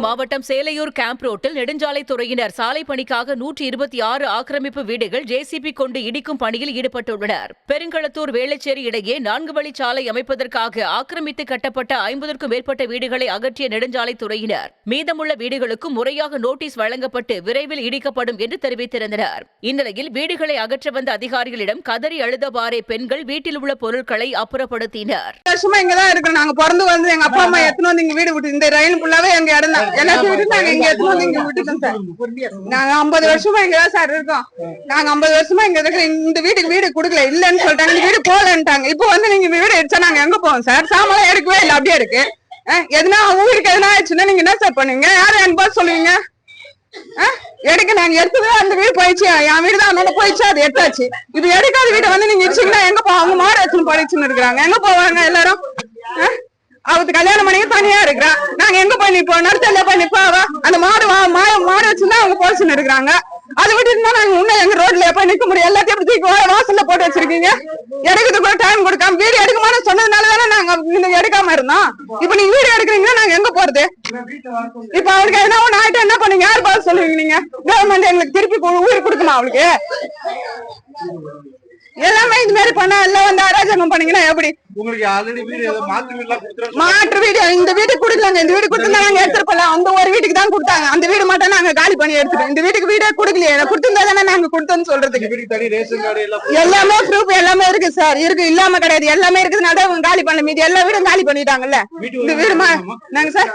மாவட்டம் சேலையூர் கேம்ப் ரோட்டில் நெடுஞ்சாலைத்துறையினர் சாலை பணிக்காக 126 ஆக்கிரமிப்பு வீடுகள் ஜேசிபி கொண்டு இடிக்கும் பணியில் ஈடுபட்டுள்ளனர். பெருங்களத்தூர் வேளச்சேரி இடையே 4 வழிச்சாலை அமைப்பதற்காக ஆக்கிரமித்து கட்டப்பட்ட 50க்கும் மேற்பட்ட வீடுகளை அகற்றிய நெடுஞ்சாலைத்துறையினர் மீதமுள்ள வீடுகளுக்கும் முறையாக நோட்டீஸ் வழங்கப்பட்டு விரைவில் இடிக்கப்படும் என்று தெரிவித்திருந்தனர். இந்நிலையில் வீடுகளை அகற்ற வந்த அதிகாரிகளிடம் கதறி அழுதவாறே பெண்கள் வீட்டில் உள்ள பொருட்களை அப்புறப்படுத்தினர். எல்லாத்தையும் விட்டு நாங்க இங்க எடுத்து வந்து இங்க விட்டுட்டோம் சார். நாங்க 50 வருஷமா இங்கதான் சார் இருக்கோம். நாங்க 50 வருஷமா இங்க இருக்கிற இந்த வீட்டுக்கு வீடு கொடுக்கல இல்லன்னு சொல்லிட்டாங்க. இந்த வீடு போலன்ட்டாங்க. இப்போ வந்து நீங்க வீடு எடுத்தா நாங்க எங்க போவோம் சார்? சாமான் எடுக்கவே இல்லை, அப்படியே இருக்கு. எதுனா ஊருக்கு எதுனா ஆயிடுச்சுன்னா நீங்க என்ன சார் பண்ணுவீங்க? யாரும் எனக்கு பார்த்து சொல்லுவீங்க? எடுக்க நாங்க எடுத்தது அந்த வீடு போயிடுச்சு. என் வீடு தான் அதனால போயிடுச்சு, அது எடுத்தாச்சு. இது எடுக்காத வீட்டை வந்து நீங்க இடிச்சீங்கன்னா எங்க போவோம்? அவங்க மாடு வச்சுன்னு படிச்சுன்னு இருக்கிறாங்க. எங்க போவாங்க எல்லாரும்? அவருக்கு கல்யாணம் பண்ணி தனியா இருக்கிறான். நாங்க எங்க போய் நிப்போம்? நடுத்தல போய் நிப்பாவா? அந்த மாடு மாடு வச்சுதான் அவங்க போலீஸ் இருக்கிறாங்க. அதை விட்டு இருந்தா நாங்க இன்னும் எங்க ரோட்ல போய் நிக்க முடியும்? எல்லாத்தையும் எப்படி வாசல்ல போட்டு வச்சிருக்கீங்க? எடுக்கிறதுக்கு கூட டைம் கொடுக்காம வீடு எடுக்குமான சொன்னதுனாலதானே நாங்க எடுக்காம இருந்தோம். இப்ப நீங்க வீடு எடுக்கிறீங்கன்னா நாங்க எங்க போறது? இப்ப அவளுக்கு எதனா ஒண்ணு ஆயிட்டா என்ன பண்ணுங்க? யாரு பார்த்து சொல்லுவீங்க? நீங்க கவர்மெண்ட் எங்களுக்கு திருப்பி உயிர் கொடுக்குமா அவளுக்கு? எல்லாமே இந்த மாதிரி பண்ணா எல்லாம் வந்து அராஜகம் பண்ணீங்கன்னா எப்படி? மாற்று வீடு இந்த வீட்டுக்கு கொடுக்கலாங்க. இந்த வீடு கொடுத்துருந்தா நாங்க எடுத்துருப்போம். அந்த ஒரு வீட்டுக்கு தான் கொடுத்தாங்க. அந்த வீடு மட்டும் நாங்க காலி பண்ணி எடுத்துட்டோம். இந்த வீட்டுக்கு வீடே கொடுக்கலையே. கொடுத்திருந்தா தானே நாங்க கொடுத்தோம்னு சொல்றதுக்கு எல்லாமே ப்ரூஃப் எல்லாமே இருக்கு சார். இருக்கு, இல்லாம கிடையாது. எல்லாமே இருக்குதுனால காலி பண்ணல. மீதி எல்லா வீடும் காலி பண்ணிட்டாங்கல்ல. இந்த வீடு நாங்க சார்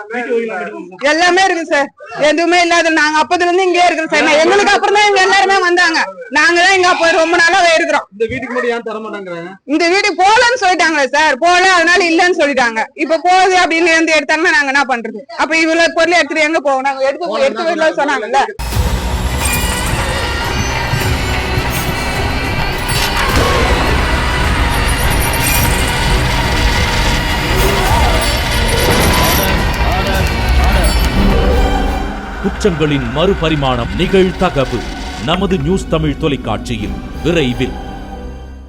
எல்லாமே இருக்கு சார். எதுவுமே இல்லாத நாங்க அப்பதுல இருந்து இங்கே இருக்கிறோம் சார். எங்களுக்கு அப்புறம் தான் இங்க எல்லாருமே வந்தாங்க. நாங்க தான் இங்க அப்ப ரொம்ப நாளாவே இருக்கிறோம். இந்த வீட்டுக்கு போலன்னு சொல்லிட்டாங்களே சார். போல அதனால இல்லன்னு சொல்லிட்டாங்க. இப்ப போகுது அப்படின்னு வந்து எடுத்தாங்கன்னா நாங்க என்ன பண்றது? அப்ப இவ்வளவு பொருள் எடுத்துட்டு எங்க போவோம்? நாங்க எடுத்து சொன்னாங்கல்ல. குற்றங்களின் மறுபரிமாணம் நிகழ்தகவு நமது நியூஸ் தமிழ் தொலைக்காட்சியில் விரைவில்.